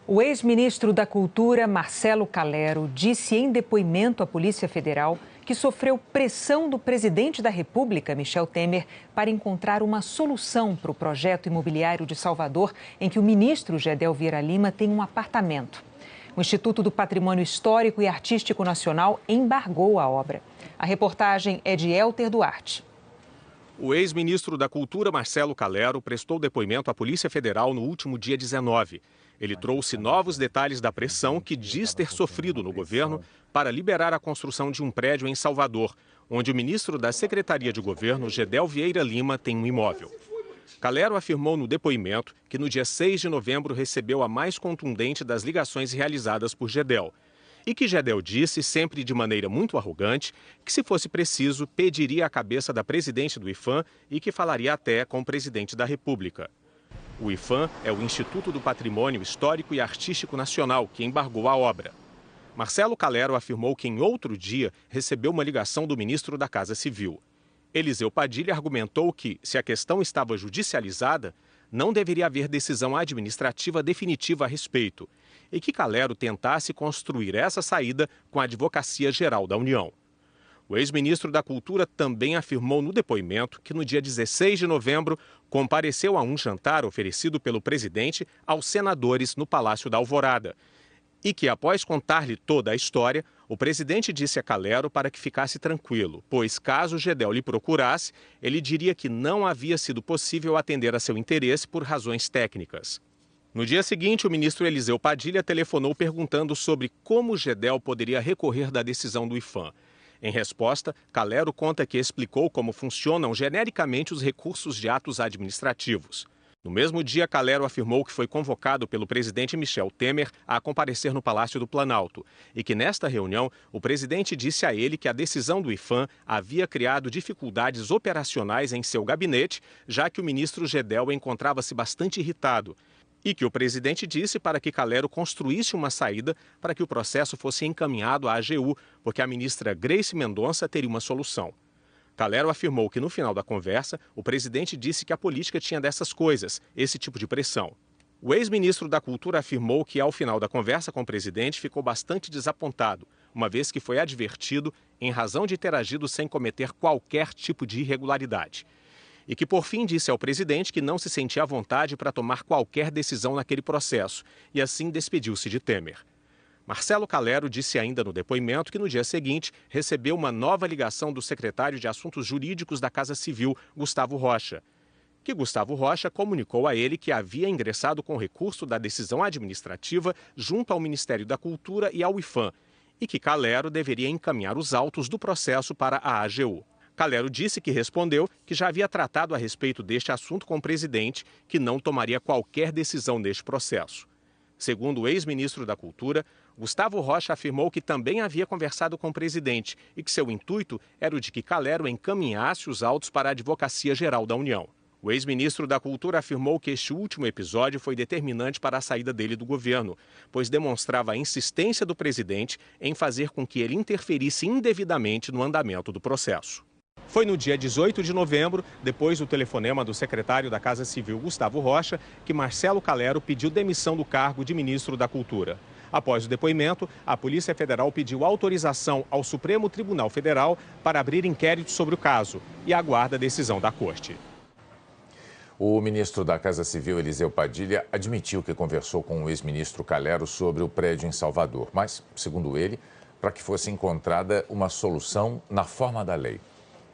O ex-ministro da Cultura, Marcelo Calero, disse em depoimento à Polícia Federal que sofreu pressão do presidente da República, Michel Temer, para encontrar uma solução para o projeto imobiliário de Salvador, em que o ministro Gedel Vieira Lima tem um apartamento. O Instituto do Patrimônio Histórico e Artístico Nacional embargou a obra. A reportagem é de Elter Duarte. O ex-ministro da Cultura, Marcelo Calero, prestou depoimento à Polícia Federal no último dia 19. Ele trouxe novos detalhes da pressão que diz ter sofrido no governo para liberar a construção de um prédio em Salvador, onde o ministro da Secretaria de Governo, Gedel Vieira Lima, tem um imóvel. Calero afirmou no depoimento que no dia 6 de novembro recebeu a mais contundente das ligações realizadas por Gedel. E que Gedel disse, sempre de maneira muito arrogante, que se fosse preciso, pediria a cabeça da presidente do IPHAN e que falaria até com o presidente da República. O IPHAN é o Instituto do Patrimônio Histórico e Artístico Nacional, que embargou a obra. Marcelo Calero afirmou que em outro dia recebeu uma ligação do ministro da Casa Civil. Eliseu Padilha argumentou que, se a questão estava judicializada, não deveria haver decisão administrativa definitiva a respeito e que Calero tentasse construir essa saída com a Advocacia Geral da União. O ex-ministro da Cultura também afirmou no depoimento que no dia 16 de novembro compareceu a um jantar oferecido pelo presidente aos senadores no Palácio da Alvorada e que, após contar-lhe toda a história, o presidente disse a Calero para que ficasse tranquilo, pois caso Gedel lhe procurasse, ele diria que não havia sido possível atender a seu interesse por razões técnicas. No dia seguinte, o ministro Eliseu Padilha telefonou perguntando sobre como Gedel poderia recorrer da decisão do IPHAN. Em resposta, Calero conta que explicou como funcionam genericamente os recursos de atos administrativos. No mesmo dia, Calero afirmou que foi convocado pelo presidente Michel Temer a comparecer no Palácio do Planalto e que, nesta reunião, o presidente disse a ele que a decisão do IPHAN havia criado dificuldades operacionais em seu gabinete, já que o ministro Gedel encontrava-se bastante irritado, e que o presidente disse para que Calero construísse uma saída para que o processo fosse encaminhado à AGU, porque a ministra Grace Mendonça teria uma solução. Calero afirmou que, no final da conversa, o presidente disse que a política tinha dessas coisas, esse tipo de pressão. O ex-ministro da Cultura afirmou que, ao final da conversa com o presidente, ficou bastante desapontado, uma vez que foi advertido em razão de ter agido sem cometer qualquer tipo de irregularidade. E que, por fim, disse ao presidente que não se sentia à vontade para tomar qualquer decisão naquele processo, e assim despediu-se de Temer. Marcelo Calero disse ainda no depoimento que no dia seguinte recebeu uma nova ligação do secretário de Assuntos Jurídicos da Casa Civil, Gustavo Rocha. Que Gustavo Rocha comunicou a ele que havia ingressado com recurso da decisão administrativa junto ao Ministério da Cultura e ao IPHAN e que Calero deveria encaminhar os autos do processo para a AGU. Calero disse que respondeu que já havia tratado a respeito deste assunto com o presidente, que não tomaria qualquer decisão neste processo. Segundo o ex-ministro da Cultura, Gustavo Rocha afirmou que também havia conversado com o presidente e que seu intuito era o de que Calero encaminhasse os autos para a Advocacia Geral da União. O ex-ministro da Cultura afirmou que este último episódio foi determinante para a saída dele do governo, pois demonstrava a insistência do presidente em fazer com que ele interferisse indevidamente no andamento do processo. Foi no dia 18 de novembro, depois do telefonema do secretário da Casa Civil, Gustavo Rocha, que Marcelo Calero pediu demissão do cargo de ministro da Cultura. Após o depoimento, a Polícia Federal pediu autorização ao Supremo Tribunal Federal para abrir inquérito sobre o caso e aguarda a decisão da Corte. O ministro da Casa Civil, Eliseu Padilha, admitiu que conversou com o ex-ministro Calero sobre o prédio em Salvador, mas, segundo ele, para que fosse encontrada uma solução na forma da lei.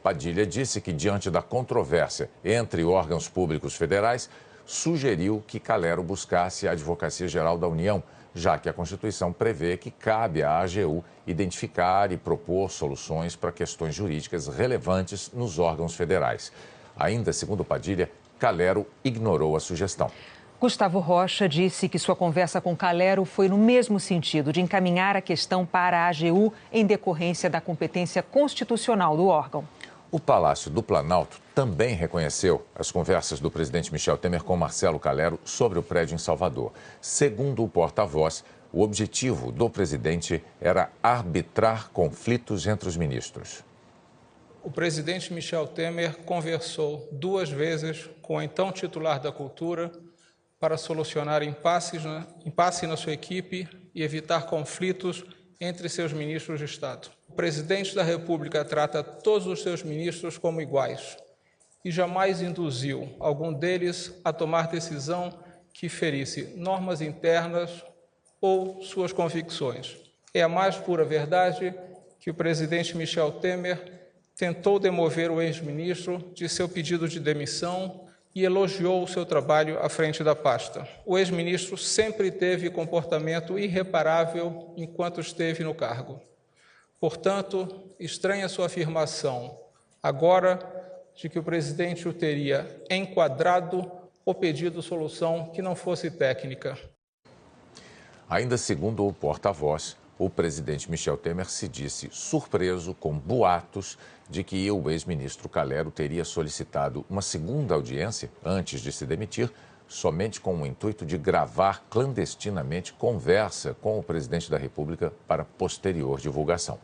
Padilha disse que, diante da controvérsia entre órgãos públicos federais, sugeriu que Calero buscasse a Advocacia Geral da União, já que a Constituição prevê que cabe à AGU identificar e propor soluções para questões jurídicas relevantes nos órgãos federais. Ainda segundo Padilha, Calero ignorou a sugestão. Gustavo Rocha disse que sua conversa com Calero foi no mesmo sentido, de encaminhar a questão para a AGU em decorrência da competência constitucional do órgão. O Palácio do Planalto também reconheceu as conversas do presidente Michel Temer com Marcelo Calero sobre o prédio em Salvador. Segundo o porta-voz, o objetivo do presidente era arbitrar conflitos entre os ministros. O presidente Michel Temer conversou 2 vezes com o então titular da Cultura, para solucionar impasse na sua equipe e evitar conflitos entre seus ministros de Estado. O presidente da República trata todos os seus ministros como iguais e jamais induziu algum deles a tomar decisão que ferisse normas internas ou suas convicções. É a mais pura verdade que o presidente Michel Temer tentou demover o ex-ministro de seu pedido de demissão e elogiou o seu trabalho à frente da pasta. O ex-ministro sempre teve comportamento irreparável enquanto esteve no cargo. Portanto, estranha sua afirmação agora de que o presidente o teria enquadrado ou pedido solução que não fosse técnica. Ainda segundo o porta-voz, o presidente Michel Temer se disse surpreso com boatos de que o ex-ministro Calero teria solicitado uma segunda audiência antes de se demitir, somente com o intuito de gravar clandestinamente conversa com o presidente da República para posterior divulgação.